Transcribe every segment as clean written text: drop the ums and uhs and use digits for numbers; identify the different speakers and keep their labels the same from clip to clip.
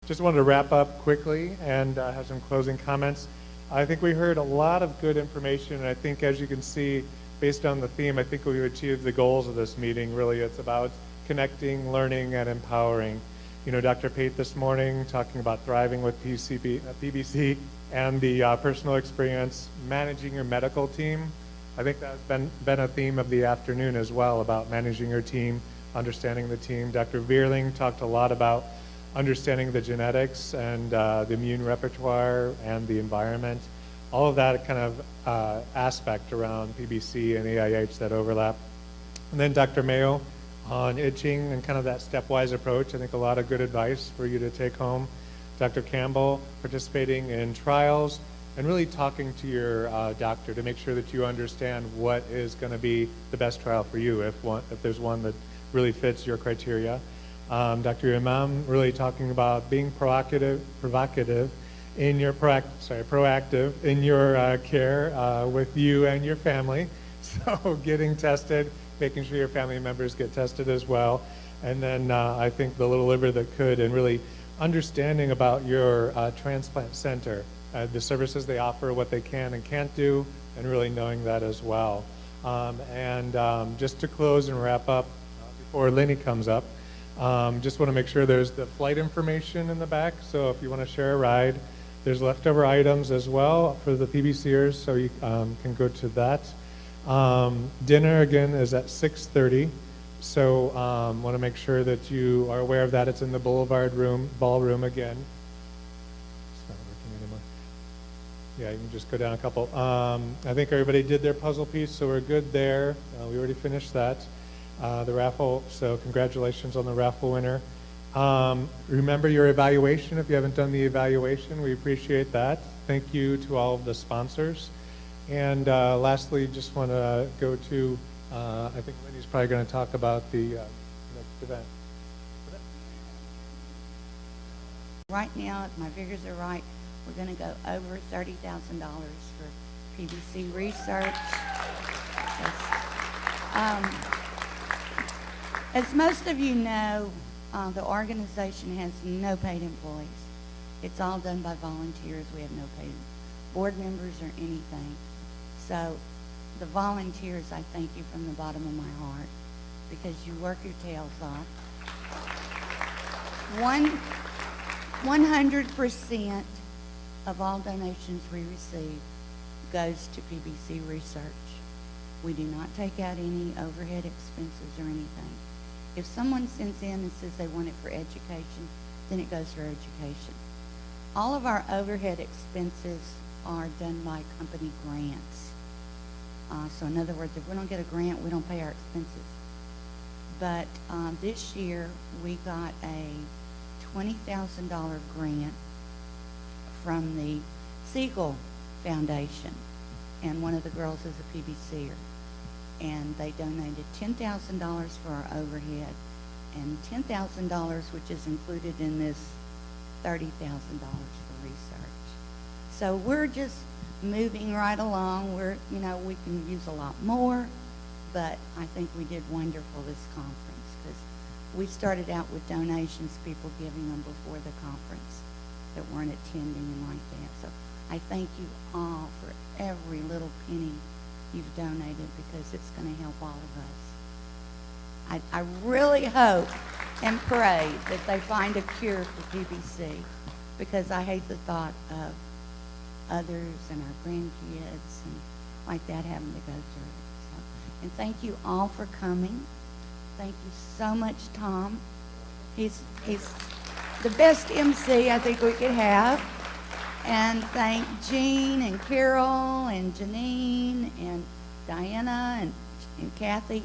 Speaker 1: just wanted to wrap up quickly and have some closing comments. I think we heard a lot of good information, and I think, as you can see, based on the theme, I think we've achieved the goals of this meeting. Really, it's about connecting, learning, and empowering. You know, Dr. Pate this morning talking about thriving with PBC and the personal experience, managing your medical team. I think that's been a theme of the afternoon as well, about managing your team, understanding the team. Dr. Veerling talked a lot about understanding the genetics and the immune repertoire and the environment. All of that kind of aspect around PBC and AIH that overlap. And then Dr. Mayo on itching and kind of that stepwise approach. I think a lot of good advice for you to take home. Dr. Campbell participating in trials and really talking to your doctor to make sure that you understand what is going to be the best trial for you if there's one that really fits your criteria. Dr. Imam really talking about being proactive in your proactive in your care with you and your family. So getting tested, making sure your family members get tested as well. And then I think the little liver that could, and really understanding about your transplant center, the services they offer, what they can and can't do, and really knowing that as well. Just to close and wrap up before Linie comes up, just want to make sure there's the flight information in the back. So if you want to share a ride, there's leftover items as well for the PBCers, so you can go to that. Dinner again is at 6:30, so want to make sure that you are aware of that. It's in the ballroom again. It's not working anymore. Yeah, you can just go down a couple. I think everybody did their puzzle piece, so we're good there. We already finished that. The raffle, so congratulations on the raffle winner. Remember your evaluation. If you haven't done the evaluation, we appreciate that. Thank you to all of the sponsors. And lastly, just want to go to, I think Linie's probably going to talk about the next event.
Speaker 2: Right now, if my figures are right, we're going to go over $30,000 for PBC research. As most of you know, the organization has no paid employees. It's all done by volunteers. We have no paid board members or anything. So the volunteers, I thank you from the bottom of my heart, because you work your tails off. 100% of all donations we receive goes to PBC research. We do not take out any overhead expenses or anything. If someone sends in and says they want it for education, then it goes for education. All of our overhead expenses are done by company grants. So in other words, if we don't get a grant, we don't pay our expenses. But this year, we got a $20,000 grant from the Siegel Foundation, and one of the girls is a PBCer. And they donated $10,000 for our overhead, and $10,000, which is included in this $30,000 for research. So we're just moving right along. We can use a lot more, but I think we did wonderful this conference, because we started out with donations, people giving them before the conference that weren't attending and like that. So I thank you all for every little penny you've donated, because it's going to help all of us. I really hope and pray that they find a cure for PBC, because I hate the thought of others and our grandkids and like that having to go through it. So, and thank you all for coming. Thank you so much, Tom. He's the best MC I think we could have. And thank Jean and Carol and Janine and Diana and Kathy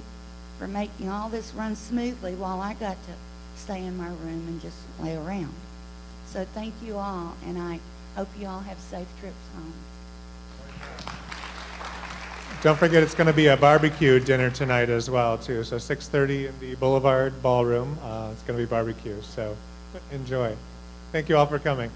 Speaker 2: for making all this run smoothly while I got to stay in my room and just lay around. So thank you all, and I hope you all have safe trips home.
Speaker 1: Don't forget, it's going to be a barbecue dinner tonight as well, too. So 6:30 in the Boulevard Ballroom. It's going to be barbecue, so enjoy. Thank you all for coming.